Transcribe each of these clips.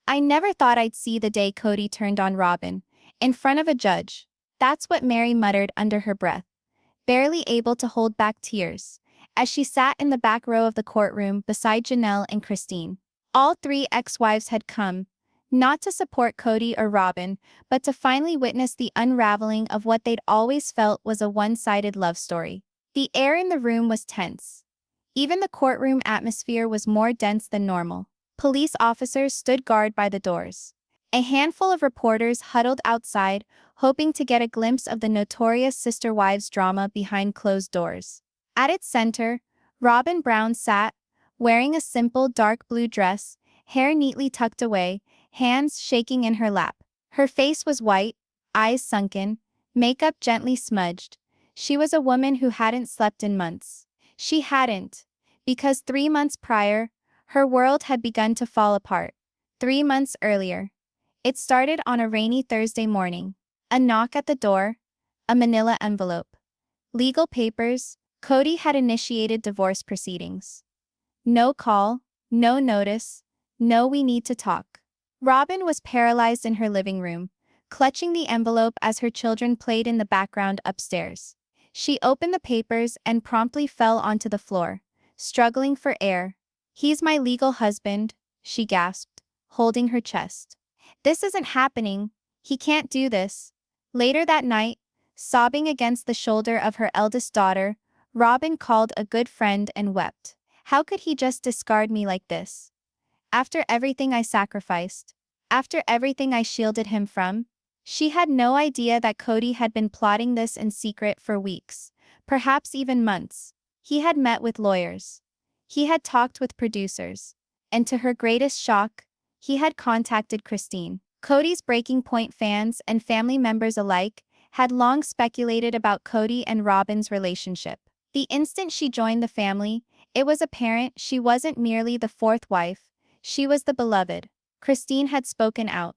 I never thought I'd see the day Kody turned on Robyn. In front of a judge. That's what Meri muttered under her breath, barely able to hold back tears, as she sat in the back row of the courtroom beside Janelle and Christine. All three ex-wives had come, not to support Kody or Robyn, but to finally witness the unraveling of what they'd always felt was a one-sided love story. The air in the room was tense. Even the courtroom atmosphere was more dense than normal. Police officers stood guard by the doors. A handful of reporters huddled outside, hoping to get a glimpse of the notorious sister wives drama behind closed doors. At its center, Robyn Brown sat, wearing a simple dark blue dress, hair neatly tucked away, hands shaking in her lap. Her face was white, eyes sunken, makeup gently smudged. She was a woman who hadn't slept in months. She hadn't, because 3 months prior, her world had begun to fall apart. 3 months earlier. It started on a rainy Thursday morning. A knock at the door, a manila envelope. Legal papers. Kody had initiated divorce proceedings. No call, no notice, no we need to talk. Robyn was paralyzed in her living room, clutching the envelope as her children played in the background upstairs. She opened the papers and promptly fell onto the floor, struggling for air. "He's my legal husband," she gasped, holding her chest. "This isn't happening. He can't do this." Later that night, sobbing against the shoulder of her eldest daughter, Robyn called a good friend and wept. "How could he just discard me like this? After everything I sacrificed, after everything I shielded him from?" She had no idea that Kody had been plotting this in secret for weeks, perhaps even months. He had met with lawyers. He had talked with producers. And to her greatest shock, he had contacted Christine. Kody's Breaking Point fans and family members alike had long speculated about Kody and Robyn's relationship. The instant she joined the family, it was apparent she wasn't merely the fourth wife, she was the beloved. Christine had spoken out.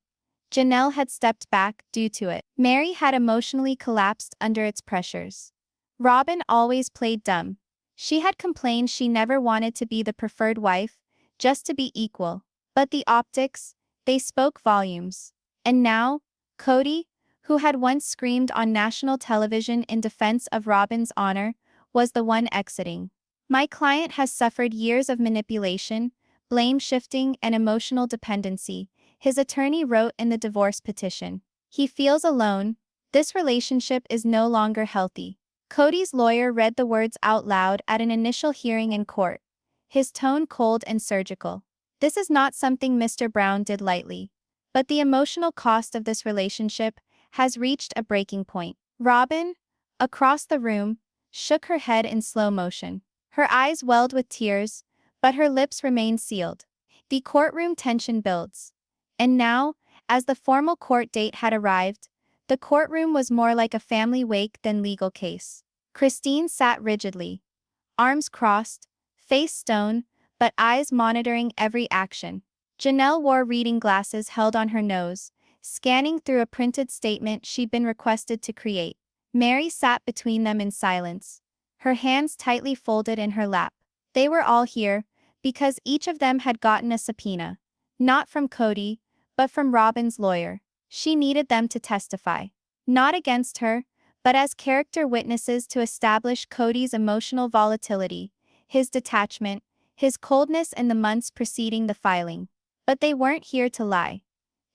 Janelle had stepped back due to it. Meri had emotionally collapsed under its pressures. Robyn always played dumb. She had complained she never wanted to be the preferred wife, just to be equal. But the optics, they spoke volumes. And now, Kody, who had once screamed on national television in defense of Robyn's honor, was the one exiting. "My client has suffered years of manipulation, blame shifting, and emotional dependency," his attorney wrote in the divorce petition. "He feels alone. This relationship is no longer healthy." Kody's lawyer read the words out loud at an initial hearing in court, his tone cold and surgical. "This is not something Mr. Brown did lightly. But the emotional cost of this relationship has reached a breaking point." Robyn, across the room, shook her head in slow motion. Her eyes welled with tears, but her lips remained sealed. The courtroom tension builds. And now, as the formal court date had arrived, the courtroom was more like a family wake than legal case. Christine sat rigidly, arms crossed, face stone, but eyes monitoring every action. Janelle wore reading glasses held on her nose, scanning through a printed statement she'd been requested to create. Meri sat between them in silence, her hands tightly folded in her lap. They were all here, because each of them had gotten a subpoena, not from Kody, but from Robyn's lawyer. She needed them to testify, not against her, but as character witnesses to establish Kody's emotional volatility, his detachment, his coldness in the months preceding the filing. But they weren't here to lie.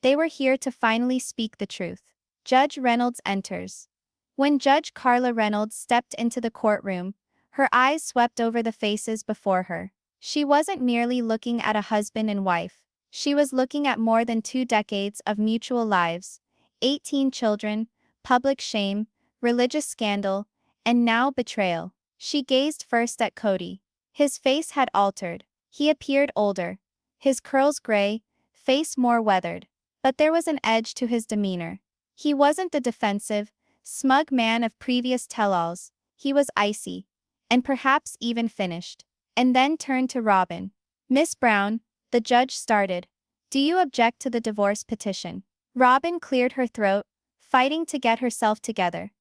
They were here to finally speak the truth. Judge Reynolds enters. When Judge Carla Reynolds stepped into the courtroom, her eyes swept over the faces before her. She wasn't merely looking at a husband and wife. She was looking at more than 2 decades of mutual lives, 18 children, public shame, religious scandal, and now betrayal. She gazed first at Kody. His face had altered. He appeared older, his curls gray, face more weathered. But there was an edge to his demeanor. He wasn't the defensive, smug man of previous tell-alls. He was icy, and perhaps even finished. And then turned to Robyn. "Miss Brown," the judge started, "do you object to the divorce petition?" Robyn cleared her throat, fighting to get herself together.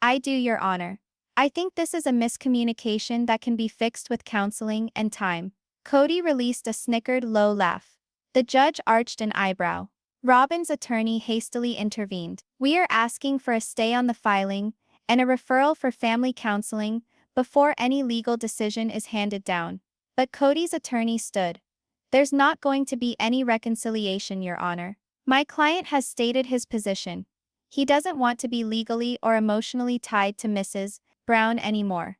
"I do, Your Honor. I think this is a miscommunication that can be fixed with counseling and time." Kody released a snickered low laugh. The judge arched an eyebrow. Robyn's attorney hastily intervened. We are asking for a stay on the filing and a referral for family counseling before any legal decision is handed down. But Kody's attorney stood. There's not going to be any reconciliation, Your Honor. My client has stated his position. He doesn't want to be legally or emotionally tied to Mrs. Brown anymore.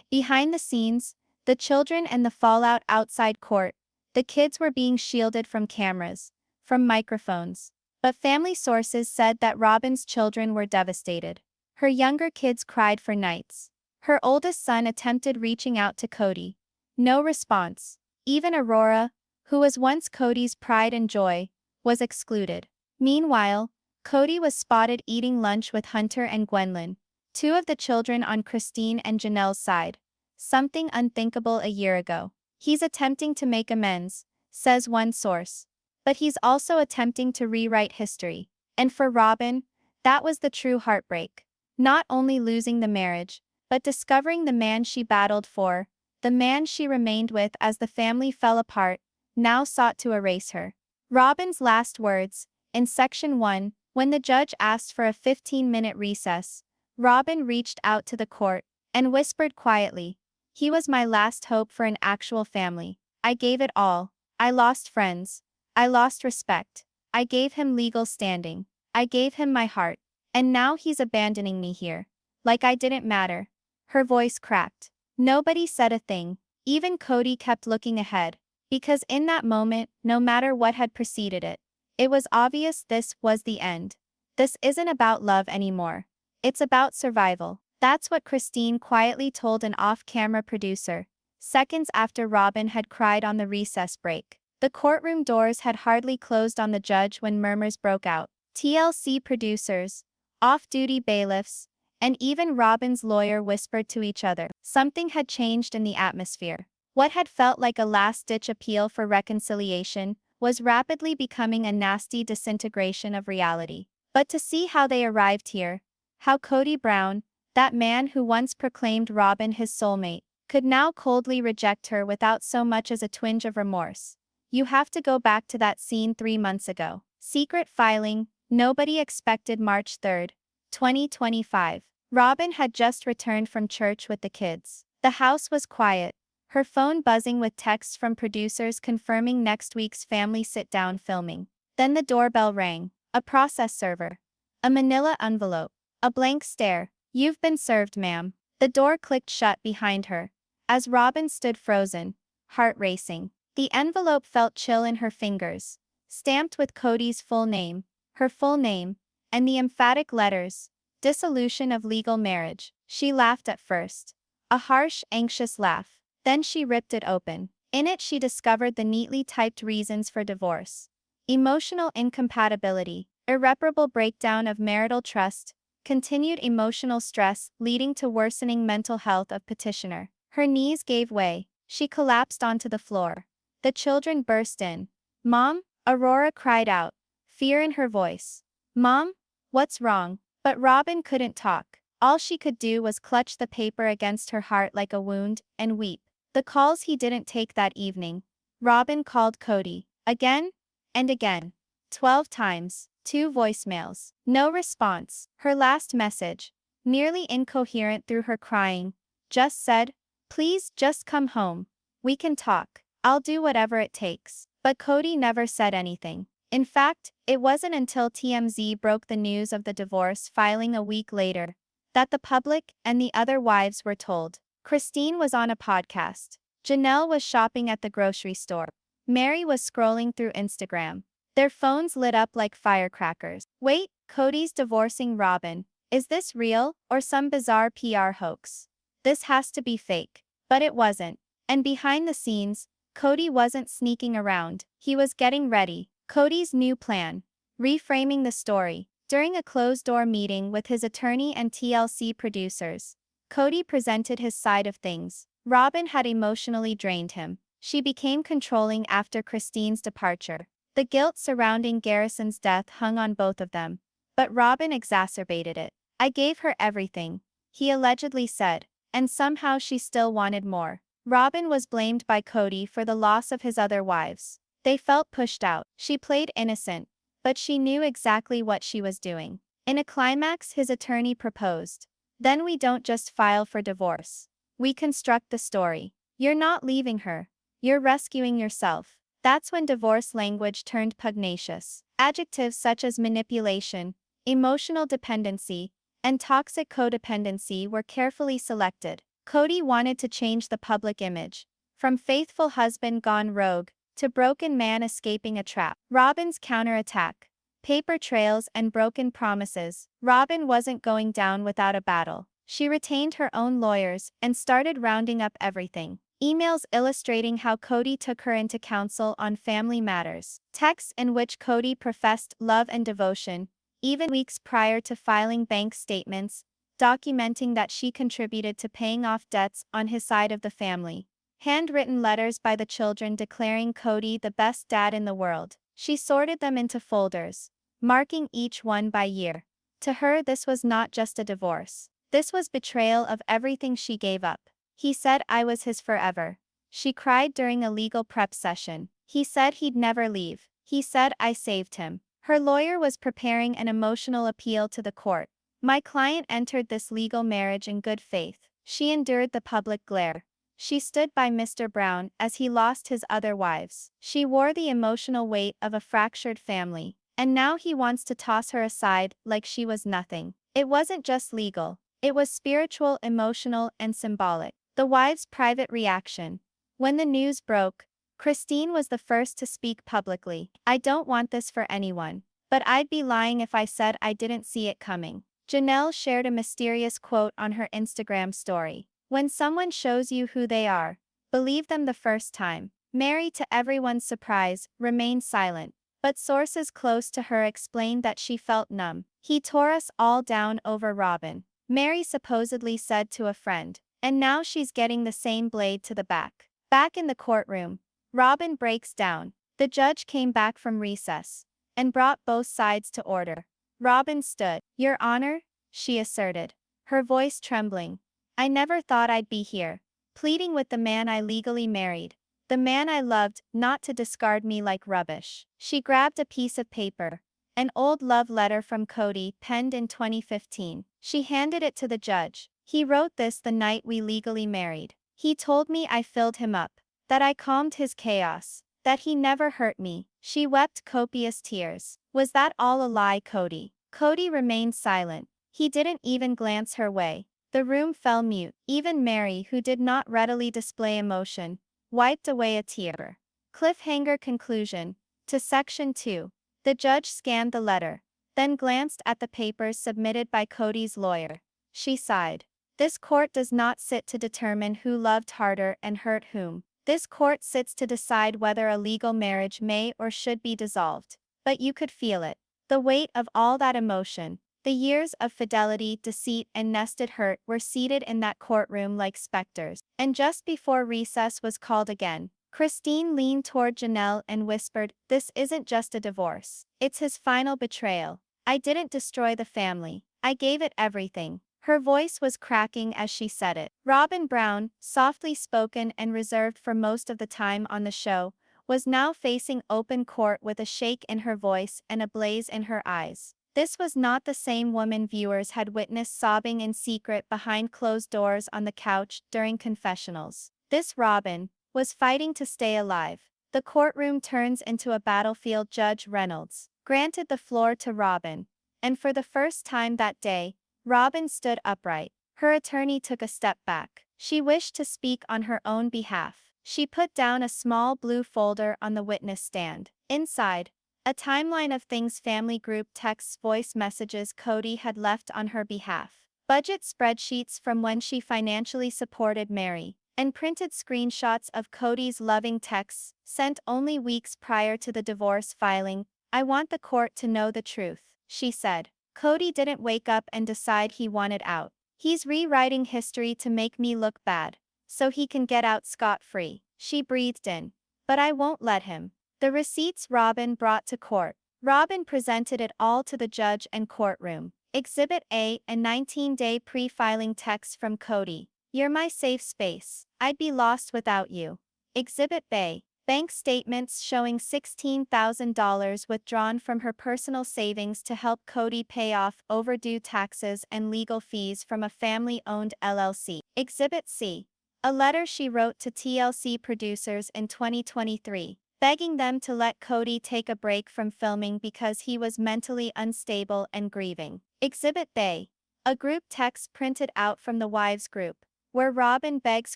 Behind the scenes, the children and the fallout outside court, the kids were being shielded from cameras, from microphones. But family sources said that Robyn's children were devastated. Her younger kids cried for nights. Her oldest son attempted reaching out to Kody. No response. Even Aurora, who was once Kody's pride and joy, was excluded. Meanwhile, Kody was spotted eating lunch with Hunter and Gwendolyn, two of the children on Christine and Janelle's side. Something unthinkable a year ago. He's attempting to make amends, says one source. But he's also attempting to rewrite history. And for Robyn, that was the true heartbreak. Not only losing the marriage, but discovering the man she battled for, the man she remained with as the family fell apart, now sought to erase her. Robyn's last words, in Section 1, when the judge asked for a 15-minute recess, Robyn reached out to the court and whispered quietly, "He was my last hope for an actual family. I gave it all. I lost friends. I lost respect. I gave him legal standing. I gave him my heart. And now he's abandoning me here. Like I didn't matter." Her voice cracked. Nobody said a thing. Even Kody kept looking ahead. Because in that moment, no matter what had preceded it, it was obvious this was the end. This isn't about love anymore. It's about survival. That's what Christine quietly told an off-camera producer, seconds after Robyn had cried on the recess break. The courtroom doors had hardly closed on the judge when murmurs broke out. TLC producers, off-duty bailiffs, and even Robyn's lawyer whispered to each other. Something had changed in the atmosphere. What had felt like a last-ditch appeal for reconciliation was rapidly becoming a nasty disintegration of reality. But to see how they arrived here, how Kody Brown, that man who once proclaimed Robyn his soulmate, could now coldly reject her without so much as a twinge of remorse. You have to go back to that scene 3 months ago. Secret filing, nobody expected March 3, 2025. Robyn had just returned from church with the kids. The house was quiet, her phone buzzing with texts from producers confirming next week's family sit-down filming. Then the doorbell rang. A process server. A manila envelope. A blank stare. "You've been served, ma'am." The door clicked shut behind her, as Robyn stood frozen, heart racing. The envelope felt chill in her fingers, stamped with Kody's full name, her full name, and the emphatic letters, "Dissolution of legal marriage." She laughed at first. A harsh, anxious laugh. Then she ripped it open. In it she discovered the neatly typed reasons for divorce. Emotional incompatibility, irreparable breakdown of marital trust, continued emotional stress leading to worsening mental health of petitioner. Her knees gave way. She collapsed onto the floor. The children burst in. "Mom?" Aurora cried out, fear in her voice. "Mom? What's wrong?" But Robyn couldn't talk. All she could do was clutch the paper against her heart like a wound and weep. The calls he didn't take that evening. Robyn called Kody. Again and again. 12 times. 2 voicemails. No response. Her last message, nearly incoherent through her crying, just said, "Please just come home. We can talk. I'll do whatever it takes." But Kody never said anything. In fact, it wasn't until TMZ broke the news of the divorce filing a week later that the public and the other wives were told. Christine was on a podcast. Janelle was shopping at the grocery store. Meri was scrolling through Instagram. Their phones lit up like firecrackers. Wait, Kody's divorcing Robyn. Is this real, or some bizarre PR hoax? This has to be fake. But it wasn't. And behind the scenes, Kody wasn't sneaking around. He was getting ready. Kody's new plan. Reframing the story. During a closed-door meeting with his attorney and TLC producers, Kody presented his side of things. Robyn had emotionally drained him. She became controlling after Christine's departure. The guilt surrounding Garrison's death hung on both of them. But Robyn exacerbated it. "I gave her everything," he allegedly said, and somehow she still wanted more. Robyn was blamed by Kody for the loss of his other wives. They felt pushed out. She played innocent, but she knew exactly what she was doing. In a climax, his attorney proposed. Then we don't just file for divorce. We construct the story. You're not leaving her. You're rescuing yourself. That's when divorce language turned pugnacious. Adjectives such as manipulation, emotional dependency, and toxic codependency were carefully selected. Kody wanted to change the public image, from faithful husband gone rogue to broken man escaping a trap. Robyn's counterattack. Paper trails and broken promises. Robyn wasn't going down without a battle. She retained her own lawyers and started rounding up everything. Emails illustrating how Kody took her into counsel on family matters. Texts in which Kody professed love and devotion, even weeks prior to filing bank statements, documenting that she contributed to paying off debts on his side of the family. Handwritten letters by the children declaring Kody the best dad in the world. She sorted them into folders, marking each one by year. To her, this was not just a divorce. This was betrayal of everything she gave up. He said I was his forever. She cried during a legal prep session. He said he'd never leave. He said I saved him. Her lawyer was preparing an emotional appeal to the court. My client entered this legal marriage in good faith. She endured the public glare. She stood by Mr. Brown as he lost his other wives. She wore the emotional weight of a fractured family. And now he wants to toss her aside like she was nothing. It wasn't just legal. It was spiritual, emotional, and symbolic. The wives' private reaction. When the news broke, Christine was the first to speak publicly. I don't want this for anyone, but I'd be lying if I said I didn't see it coming. Janelle shared a mysterious quote on her Instagram story. When someone shows you who they are, believe them the first time. Meri, to everyone's surprise, remained silent, but sources close to her explained that she felt numb. He tore us all down over Robyn, Meri supposedly said to a friend. And now she's getting the same blade to the back. Back in the courtroom, Robyn breaks down. The judge came back from recess and brought both sides to order. Robyn stood. Your Honor, she asserted, her voice trembling. I never thought I'd be here, pleading with the man I legally married, the man I loved, not to discard me like rubbish. She grabbed a piece of paper, an old love letter from Kody penned in 2015. She handed it to the judge. He wrote this the night we legally married. He told me I filled him up, that I calmed his chaos, that he never hurt me. She wept copious tears. Was that all a lie, Kody? Kody remained silent. He didn't even glance her way. The room fell mute. Even Meri, who did not readily display emotion, wiped away a tear. Cliffhanger conclusion. To Section 2. The judge scanned the letter, then glanced at the papers submitted by Kody's lawyer. She sighed. This court does not sit to determine who loved harder and hurt whom. This court sits to decide whether a legal marriage may or should be dissolved. But you could feel it. The weight of all that emotion. The years of fidelity, deceit, and nested hurt were seated in that courtroom like specters. And just before recess was called again, Christine leaned toward Janelle and whispered, "This isn't just a divorce. It's his final betrayal. I didn't destroy the family. I gave it everything." Her voice was cracking as she said it. Robyn Brown, softly spoken and reserved for most of the time on the show, was now facing open court with a shake in her voice and a blaze in her eyes. This was not the same woman viewers had witnessed sobbing in secret behind closed doors on the couch during confessionals. This Robyn was fighting to stay alive. The courtroom turns into a battlefield. Judge Reynolds granted the floor to Robyn, and for the first time that day, Robyn stood upright. Her attorney took a step back. She wished to speak on her own behalf. She put down a small blue folder on the witness stand. Inside, a timeline of things: family group texts, voice messages Kody had left on her behalf, budget spreadsheets from when she financially supported Meri, and printed screenshots of Kody's loving texts, sent only weeks prior to the divorce filing. I want the court to know the truth, she said. Kody didn't wake up and decide he wanted out. He's rewriting history to make me look bad, so he can get out scot-free. She breathed in. But I won't let him. The receipts Robyn brought to court. Robyn presented it all to the judge and courtroom. Exhibit A, a 19-day pre-filing text from Kody. You're my safe space. I'd be lost without you. Exhibit B, Bank statements showing $16,000 withdrawn from her personal savings to help Kody pay off overdue taxes and legal fees from a family-owned LLC. Exhibit C. A letter she wrote to TLC producers in 2023, begging them to let Kody take a break from filming because he was mentally unstable and grieving. Exhibit B. A group text printed out from the wives group, where Robyn begs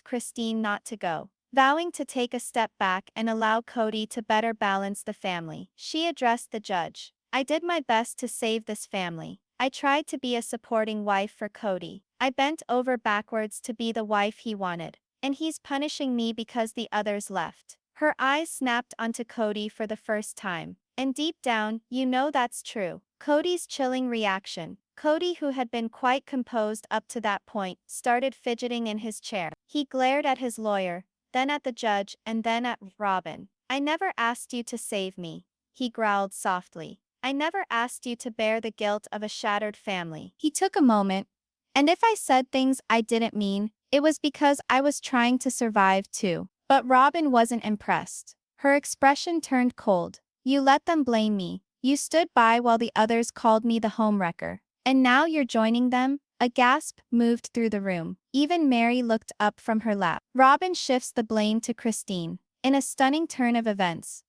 Christine not to go, vowing to take a step back and allow Kody to better balance the family. She addressed the judge. "I did my best to save this family. I tried to be a supporting wife for Kody. I bent over backwards to be the wife he wanted, and he's punishing me because the others left." Her eyes snapped onto Kody for the first time. "And deep down, you know that's true." Kody's chilling reaction. Kody, who had been quite composed up to that point, started fidgeting in his chair. He glared at his lawyer, then at the judge, and then at Robyn. "I never asked you to save me," he growled softly. "I never asked you to bear the guilt of a shattered family." He took a moment. "And if I said things I didn't mean, it was because I was trying to survive too." But Robyn wasn't impressed. Her expression turned cold. "You let them blame me. You stood by while the others called me the homewrecker. And now you're joining them?" A gasp moved through the room. Even Meri looked up from her lap. Robyn shifts the blame to Christine. In a stunning turn of events,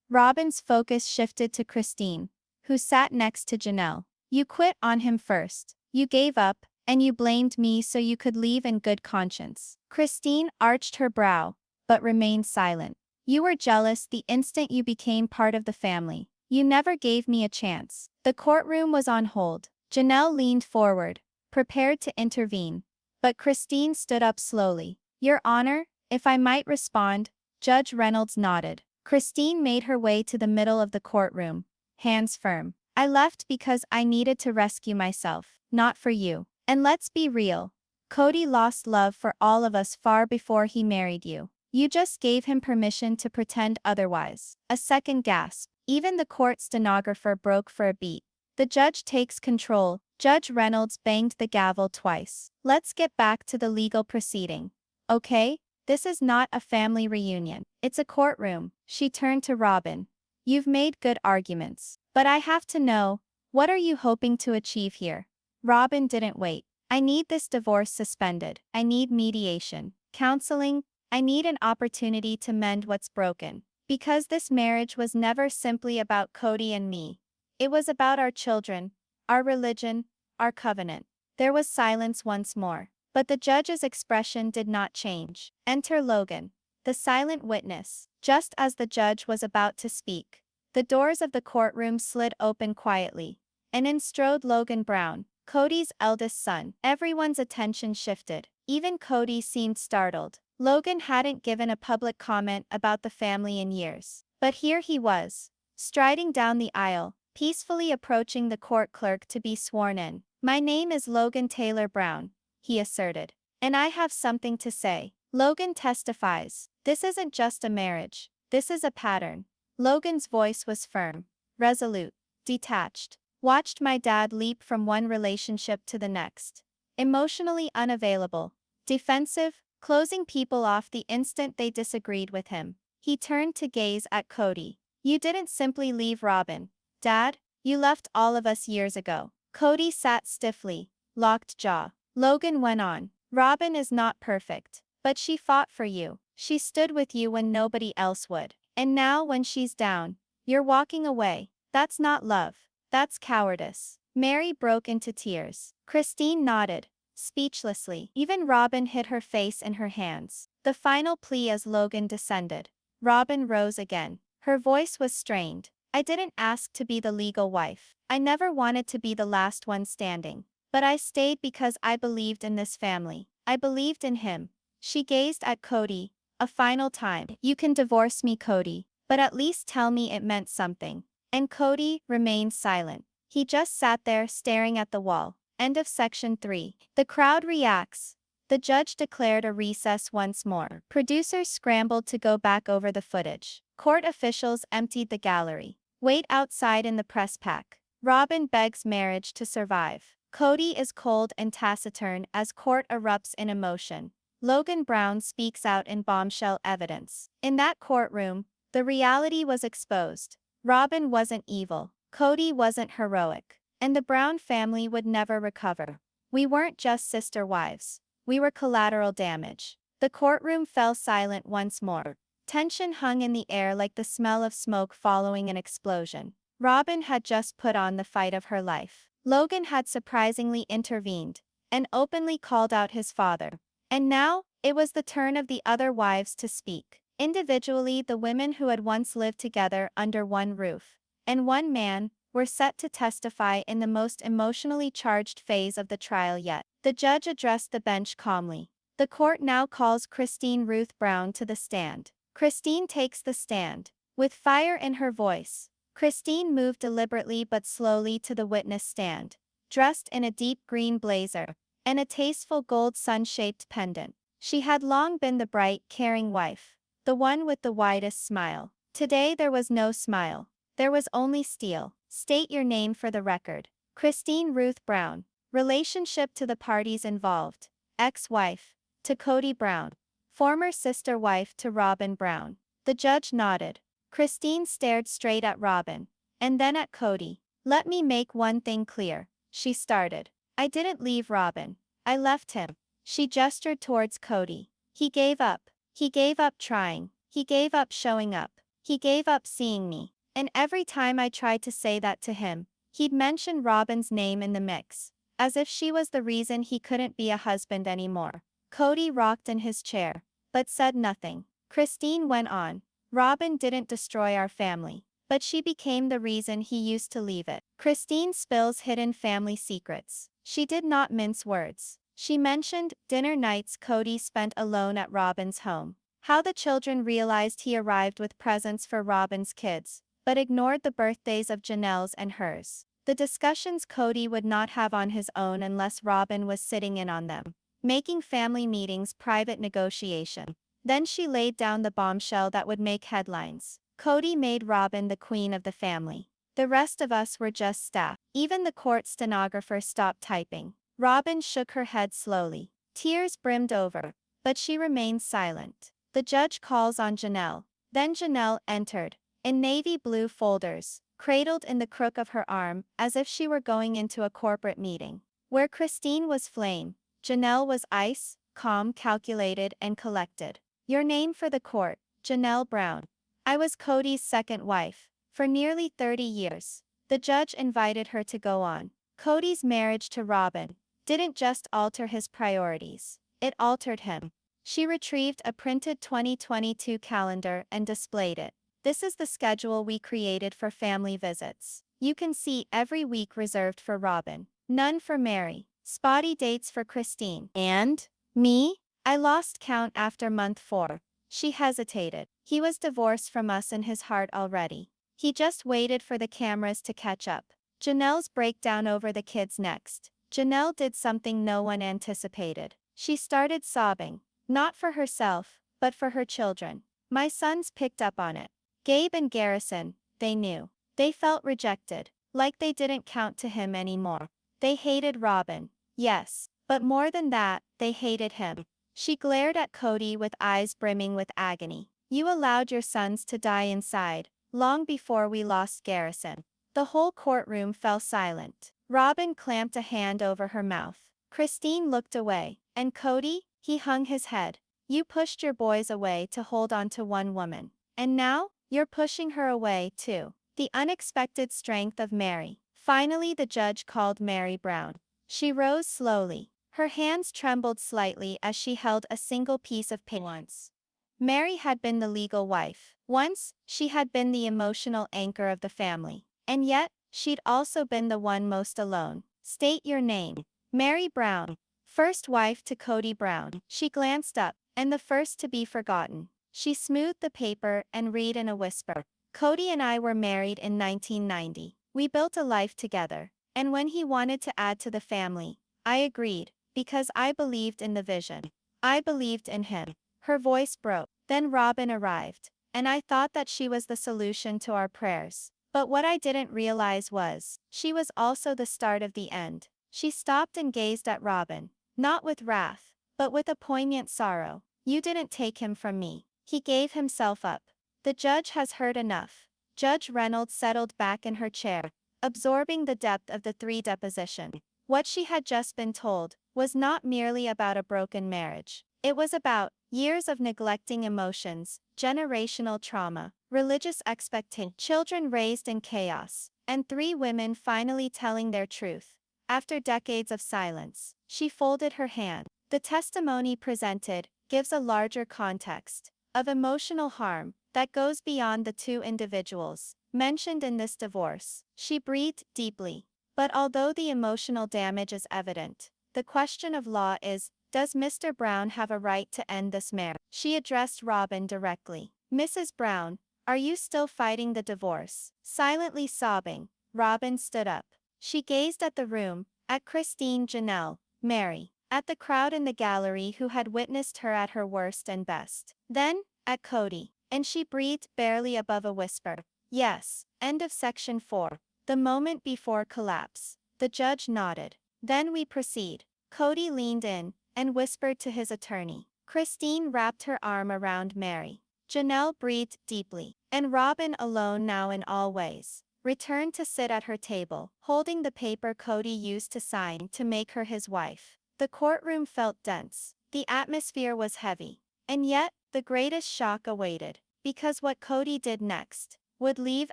Robyn's focus shifted to Christine, who sat next to Janelle. "You quit on him first. You gave up, and you blamed me so you could leave in good conscience." Christine arched her brow, but remained silent. "You were jealous the instant you became part of the family. You never gave me a chance." The courtroom was on hold. Janelle leaned forward, prepared to intervene. But Christine stood up slowly. "Your Honor, if I might respond." Judge Reynolds nodded. Christine made her way to the middle of the courtroom, hands firm. "I left because I needed to rescue myself, not for you. And let's be real. Kody lost love for all of us far before he married you. You just gave him permission to pretend otherwise." A second gasp. Even the court stenographer broke for a beat. The judge takes control. Judge Reynolds banged the gavel twice. "Let's get back to the legal proceeding. Okay? This is not a family reunion. It's a courtroom." She turned to Robyn. "You've made good arguments. But I have to know, what are you hoping to achieve here?" Robyn didn't wait. "I need this divorce suspended. I need mediation, counseling. I need an opportunity to mend what's broken. Because this marriage was never simply about Kody and me. It was about our children, our religion, our covenant." There was silence once more. But the judge's expression did not change. Enter Logan, the silent witness. Just as the judge was about to speak, the doors of the courtroom slid open quietly, and in strode Logan Brown, Kody's eldest son. Everyone's attention shifted. Even Kody seemed startled. Logan hadn't given a public comment about the family in years. But here he was, striding down the aisle, peacefully approaching the court clerk to be sworn in. "My name is Logan Taylor Brown," he asserted. "And I have something to say." Logan testifies. "This isn't just a marriage. This is a pattern." Logan's voice was firm, resolute, detached. "Watched my dad leap from one relationship to the next. Emotionally unavailable, defensive, closing people off the instant they disagreed with him." He turned to gaze at Kody. "You didn't simply leave Robyn, Dad. You left all of us years ago." Kody sat stiffly, locked jaw. Logan went on. "Robyn is not perfect, but she fought for you. She stood with you when nobody else would. And now when she's down, you're walking away. That's not love. That's cowardice." Meri broke into tears. Christine nodded, speechlessly. Even Robyn hid her face in her hands. The final plea as Logan descended. Robyn rose again. Her voice was strained. "I didn't ask to be the legal wife. I never wanted to be the last one standing. But I stayed because I believed in this family. I believed in him." She gazed at Kody a final time. "You can divorce me, Kody, but at least tell me it meant something." And Kody remained silent. He just sat there staring at the wall. End of section 3. The crowd reacts. The judge declared a recess once more. Producers scrambled to go back over the footage. Court officials emptied the gallery. Wait outside in the press pack. Robyn begs marriage to survive. Kody is cold and taciturn as court erupts in emotion. Logan Brown speaks out in bombshell evidence. In that courtroom, The reality was exposed. Robyn wasn't evil, Kody wasn't heroic, and the Brown family would never recover. We weren't just sister wives. We were collateral damage. The courtroom fell silent once more. Tension hung in the air like the smell of smoke following an explosion. Robyn had just put on the fight of her life. Logan had surprisingly intervened and openly called out his father. And now, it was the turn of the other wives to speak. Individually, the women who had once lived together under one roof and one man were set to testify in the most emotionally charged phase of the trial yet. The judge addressed the bench calmly. The court now calls Christine Ruth Brown to the stand. Christine takes the stand. With fire in her voice, Christine moved deliberately but slowly to the witness stand, dressed in a deep green blazer and a tasteful gold sun-shaped pendant. She had long been the bright, caring wife, the one with the widest smile. Today there was no smile. There was only steel. State your name for the record. Christine Ruth Brown. Relationship to the parties involved. Ex-wife. To Kody Brown. Former sister wife to Robyn Brown. The judge nodded. Christine stared straight at Robyn, and then at Kody. Let me make one thing clear, she started. I didn't leave Robyn. I left him. She gestured towards Kody. He gave up. He gave up trying. He gave up showing up. He gave up seeing me. And every time I tried to say that to him, he'd mention Robyn's name in the mix, as if she was the reason he couldn't be a husband anymore. Kody rocked in his chair, but said nothing. Christine went on. Robyn didn't destroy our family, but she became the reason he used to leave it. Christine spills hidden family secrets. She did not mince words. She mentioned dinner nights Kody spent alone at Robyn's home. How the children realized he arrived with presents for Robyn's kids, but ignored the birthdays of Janelle's and hers. The discussions Kody would not have on his own unless Robyn was sitting in on them, making family meetings private negotiation. Then she laid down the bombshell that would make headlines. Kody made Robyn the queen of the family. The rest of us were just staff. Even the court stenographer stopped typing. Robyn shook her head slowly. Tears brimmed over, but she remained silent. The judge calls on Janelle. Then Janelle entered, in navy blue folders, cradled in the crook of her arm as if she were going into a corporate meeting. Where Christine was flame, Janelle was ice, calm, calculated, and collected. Your name for the court, Janelle Brown. I was Kody's second wife, for nearly 30 years. The judge invited her to go on. Kody's marriage to Robyn didn't just alter his priorities, it altered him. She retrieved a printed 2022 calendar and displayed it. This is the schedule we created for family visits. You can see every week reserved for Robyn, none for Meri, spotty dates for Christine. And me? I lost count after month 4. She hesitated. He was divorced from us in his heart already. He just waited for the cameras to catch up. Janelle's breakdown over the kids next. Janelle did something no one anticipated. She started sobbing, not for herself, but for her children. My sons picked up on it. Gabe and Garrison, they knew. They felt rejected, like they didn't count to him anymore. They hated Robyn, yes, but more than that, they hated him. She glared at Kody with eyes brimming with agony. You allowed your sons to die inside, long before we lost Garrison. The whole courtroom fell silent. Robyn clamped a hand over her mouth. Christine looked away. And Kody? He hung his head. You pushed your boys away to hold on to one woman. And now, you're pushing her away too. The unexpected strength of Meri. Finally the judge called Meri Brown. She rose slowly. Her hands trembled slightly as she held a single piece of paper. Once, Meri had been the legal wife. Once, she had been the emotional anchor of the family. And yet, she'd also been the one most alone. State your name. Meri Brown. First wife to Kody Brown. She glanced up, and the first to be forgotten. She smoothed the paper and read in a whisper. Kody and I were married in 1990. We built a life together. And when he wanted to add to the family, I agreed. Because I believed in the vision. I believed in him. Her voice broke. Then Robyn arrived, and I thought that she was the solution to our prayers. But what I didn't realize was, she was also the start of the end. She stopped and gazed at Robyn, not with wrath, but with a poignant sorrow. You didn't take him from me. He gave himself up. The judge has heard enough. Judge Reynolds settled back in her chair, absorbing the depth of the three deposition. What she had just been told was not merely about a broken marriage. It was about years of neglecting emotions, generational trauma, religious expectation, children raised in chaos, and three women finally telling their truth. After decades of silence, she folded her hand. The testimony presented gives a larger context of emotional harm that goes beyond the two individuals mentioned in this divorce. She breathed deeply. But although the emotional damage is evident, the question of law is, does Mr. Brown have a right to end this marriage? She addressed Robyn directly. Mrs. Brown, are you still fighting the divorce? Silently sobbing, Robyn stood up. She gazed at the room, at Christine, Janelle, Meri, at the crowd in the gallery who had witnessed her at her worst and best. Then, at Kody, and she breathed barely above a whisper. Yes. End of section 4. The moment before collapse. The judge nodded. Then we proceed. Kody leaned in and whispered to his attorney. Christine wrapped her arm around Meri. Janelle breathed deeply. And Robyn, alone now in all ways, returned to sit at her table, holding the paper Kody used to sign to make her his wife. The courtroom felt dense. The atmosphere was heavy. And yet, the greatest shock awaited. Because what Kody did next would leave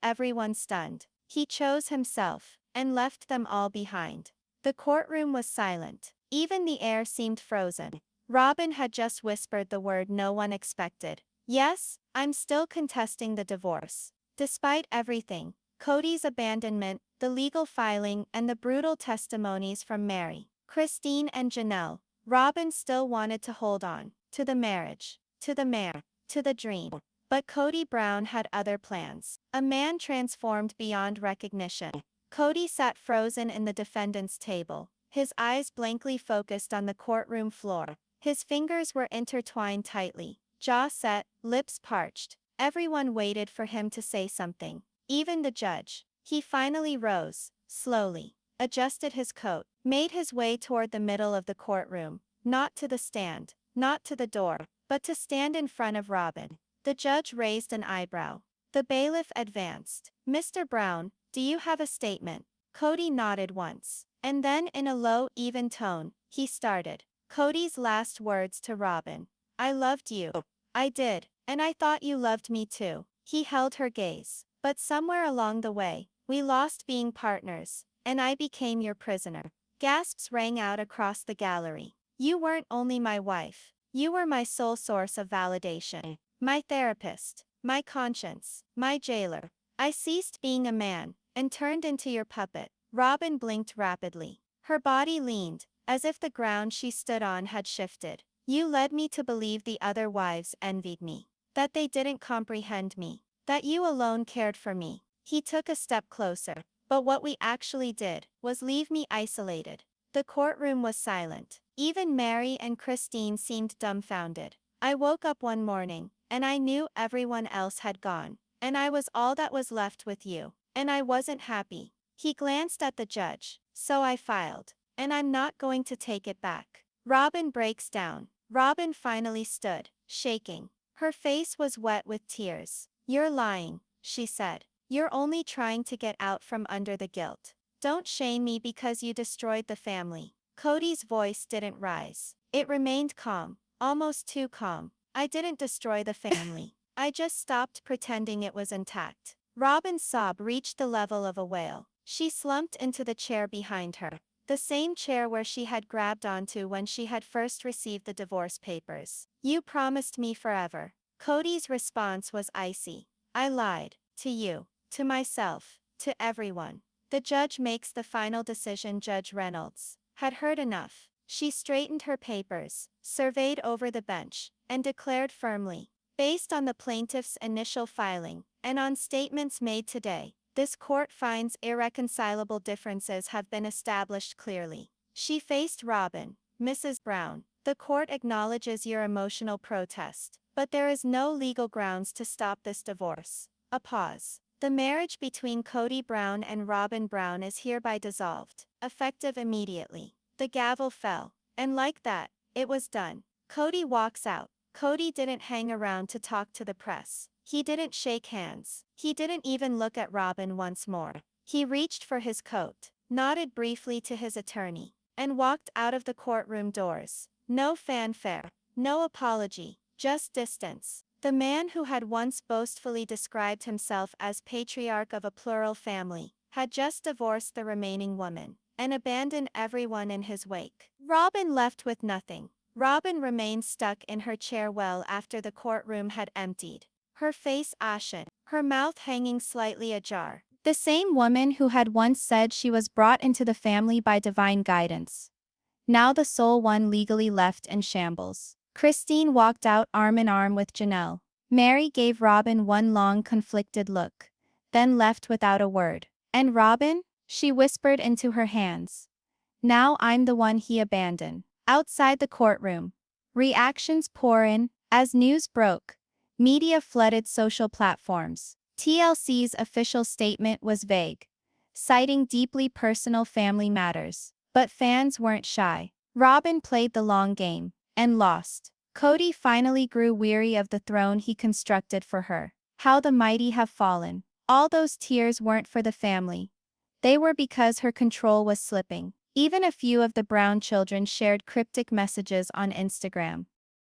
everyone stunned. He chose himself and left them all behind. The courtroom was silent. Even the air seemed frozen. Robyn had just whispered the word no one expected. Yes, I'm still contesting the divorce. Despite everything, Kody's abandonment, the legal filing, and the brutal testimonies from Meri, Christine, and Janelle, Robyn still wanted to hold on to the marriage, to the mayor, to the dream. But Kody Brown had other plans. A man transformed beyond recognition. Kody sat frozen in the defendant's table, his eyes blankly focused on the courtroom floor. His fingers were intertwined tightly, jaw set, lips parched. Everyone waited for him to say something. Even the judge. He finally rose, slowly, adjusted his coat, made his way toward the middle of the courtroom, not to the stand, not to the door, but to stand in front of Robyn. The judge raised an eyebrow. The bailiff advanced. Mr. Brown, do you have a statement? Kody nodded once, and then in a low, even tone, he started. Kody's last words to Robyn. I loved you. I did, and I thought you loved me too. He held her gaze. But somewhere along the way, we lost being partners, and I became your prisoner. Gasps rang out across the gallery. You weren't only my wife. You were my sole source of validation. My therapist, my conscience, my jailer. I ceased being a man and turned into your puppet. Robyn blinked rapidly. Her body leaned, as if the ground she stood on had shifted. You led me to believe the other wives envied me, that they didn't comprehend me, that you alone cared for me. He took a step closer, but what we actually did was leave me isolated. The courtroom was silent. Even Meri and Christine seemed dumbfounded. I woke up one morning, and I knew everyone else had gone, and I was all that was left with you, and I wasn't happy. He glanced at the judge. So I filed, and I'm not going to take it back. Robyn breaks down. Robyn finally stood, shaking. Her face was wet with tears. You're lying, she said. You're only trying to get out from under the guilt. Don't shame me because you destroyed the family. Kody's voice didn't rise. It remained calm, almost too calm. I didn't destroy the family. I just stopped pretending it was intact. Robyn's sob reached the level of a wail. She slumped into the chair behind her, the same chair where she had grabbed onto when she had first received the divorce papers. You promised me forever. Kody's response was icy. I lied. To you. To myself. To everyone. The judge makes the final decision. Judge Reynolds had heard enough. She straightened her papers, surveyed over the bench, and declared firmly, based on the plaintiff's initial filing, and on statements made today, this court finds irreconcilable differences have been established clearly. She faced Robyn. Mrs. Brown, the court acknowledges your emotional protest, but there is no legal grounds to stop this divorce. A pause. The marriage between Kody Brown and Robyn Brown is hereby dissolved, effective immediately. The gavel fell, and like that, it was done. Kody walks out. Kody didn't hang around to talk to the press. He didn't shake hands. He didn't even look at Robyn once more. He reached for his coat, nodded briefly to his attorney, and walked out of the courtroom doors. No fanfare, no apology, just distance. The man who had once boastfully described himself as patriarch of a plural family had just divorced the remaining woman and abandoned everyone in his wake. Robyn left with nothing. Robyn remained stuck in her chair well after the courtroom had emptied, her face ashen, her mouth hanging slightly ajar. The same woman who had once said she was brought into the family by divine guidance. Now the sole one legally left in shambles. Christine walked out arm in arm with Janelle. Meri gave Robyn one long conflicted look, then left without a word. And Robyn? She whispered into her hands. Now I'm the one he abandoned. Outside the courtroom, reactions pour in as news broke. Media flooded social platforms. TLC's official statement was vague, citing deeply personal family matters. But fans weren't shy. Robyn played the long game and lost. Kody finally grew weary of the throne he constructed for her. How the mighty have fallen. All those tears weren't for the family. They were because her control was slipping. Even a few of the Brown children shared cryptic messages on Instagram.